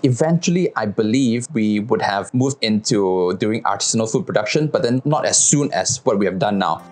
Eventually, I believe we would have moved into doing artisanal food production, but then not as soon as what we have done now.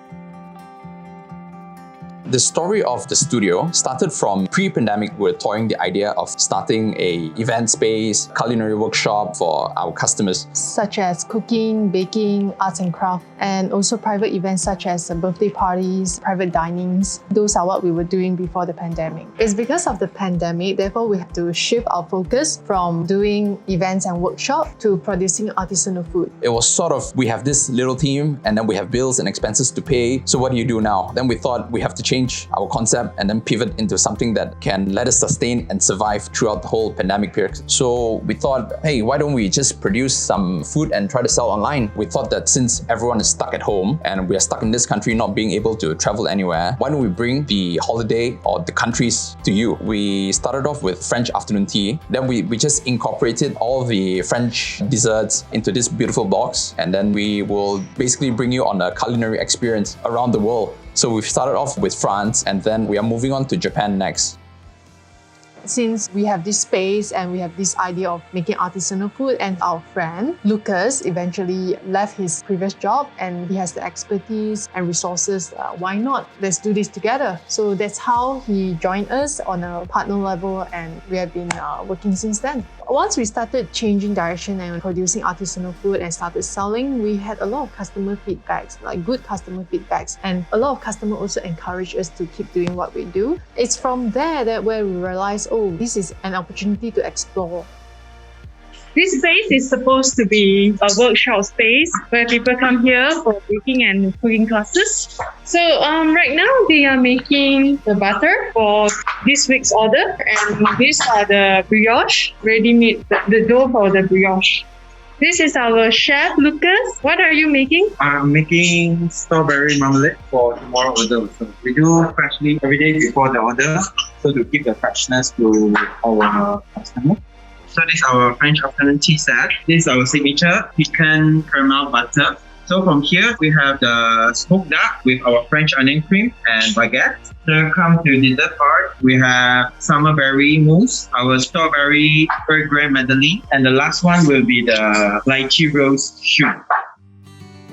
The story of the studio started from pre-pandemic. We were toying the idea of starting a event space, culinary workshop for our customers. Such as cooking, baking, arts and craft, and also private events such as birthday parties, private dinings. Those are what we were doing before the pandemic. It's because of the pandemic, therefore we have to shift our focus from doing events and workshops to producing artisanal food. It was sort of, we have this little team and then we have bills and expenses to pay. So what do you do now? Then we thought we have to change our concept and then pivot into something that can let us sustain and survive throughout the whole pandemic period. So we thought, hey, why don't we just produce some food and try to sell online? We thought that since everyone is stuck at home and we are stuck in this country not being able to travel anywhere, why don't we bring the holiday or the countries to you? We started off with French afternoon tea. Then we just incorporated all the French desserts into this beautiful box, and then we will basically bring you on a culinary experience around the world. So we've started off with France and then we are moving on to Japan next. Since we have this space and we have this idea of making artisanal food, and our friend Lucas eventually left his previous job and he has the expertise and resources, why not? Let's do this together. So that's how he joined us on a partner level, and we have been working since then. Once we started changing direction and producing artisanal food and started selling, we had a lot of customer feedbacks, like good customer feedbacks. And a lot of customers also encouraged us to keep doing what we do. It's from there that where we realized, oh, this is an opportunity to explore. This space is supposed to be a workshop space where people come here for baking and cooking classes. So right now they are making the butter for this week's order, and these are the brioche, ready-made, the dough for the brioche. This is our chef, Lucas. What are you making? I'm making strawberry marmalade for tomorrow order. So we do freshly every day before the order, so to keep the freshness to our customer. So this is our French afternoon tea set. This is our signature pecan caramel butter. So from here, we have the smoked duck with our French onion cream and baguette. So come to the dessert part, we have summer berry mousse, our strawberry Earl Grey Madeleine, and the last one will be the lychee rose choux.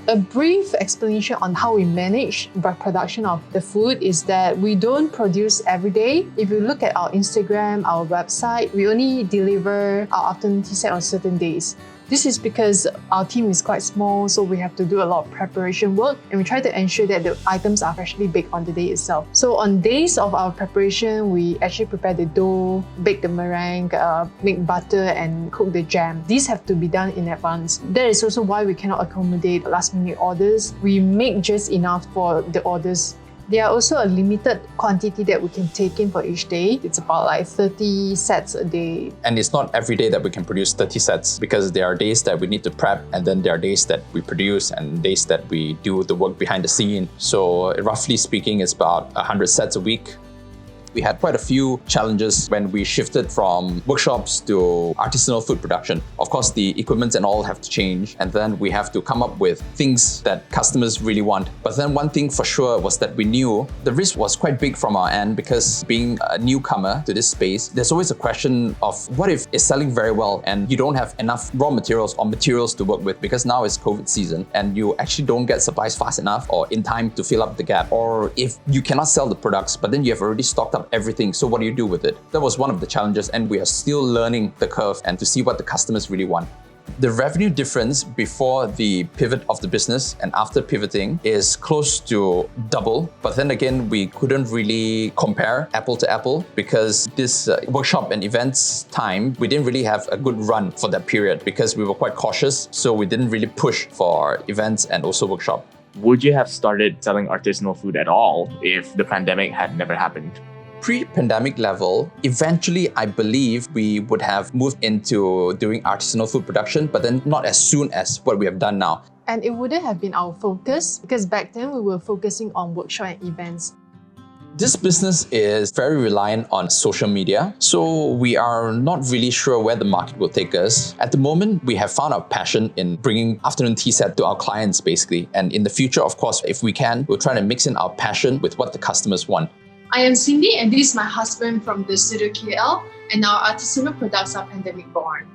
A brief explanation on how we manage the production of the food is that we don't produce every day. If you look at our Instagram, our website, we only deliver our afternoon tea set on certain days. This is because our team is quite small, so we have to do a lot of preparation work, and we try to ensure that the items are freshly baked on the day itself. So on days of our preparation, we actually prepare the dough, bake the meringue, make butter and cook the jam. These have to be done in advance. That is also why we cannot accommodate last-minute orders. We make just enough for the orders. There are also a limited quantity that we can take in for each day. It's about like 30 sets a day. And it's not every day that we can produce 30 sets, because there are days that we need to prep, and then there are days that we produce and days that we do the work behind the scene. So roughly speaking, it's about 100 sets a week. We had quite a few challenges when we shifted from workshops to artisanal food production. Of course, the equipment and all have to change, and then we have to come up with things that customers really want. But then one thing for sure was that we knew the risk was quite big from our end, because being a newcomer to this space, there's always a question of what if it's selling very well and you don't have enough raw materials or materials to work with, because now it's COVID season and you actually don't get supplies fast enough or in time to fill up the gap. Or if you cannot sell the products, but then you have already stocked up everything, so what do you do with it? That was one of the challenges, and we are still learning the curve and to see what the customers really want. The revenue difference before the pivot of the business and after pivoting is close to double. But then again, we couldn't really compare apple to apple, because this workshop and events time, we didn't really have a good run for that period because we were quite cautious. So we didn't really push for events and also workshop. Would you have started selling artisanal food at all if the pandemic had never happened? Pre-pandemic level, eventually I believe we would have moved into doing artisanal food production, but then not as soon as what we have done now. And it wouldn't have been our focus, because back then we were focusing on workshop and events. This business is very reliant on social media, so we are not really sure where the market will take us. At the moment, we have found our passion in bringing afternoon tea set to our clients basically. And in the future, of course, if we can, we'll try to mix in our passion with what the customers want. I am Cindy, and this is my husband from the studio KL, and our artisanal products are pandemic born.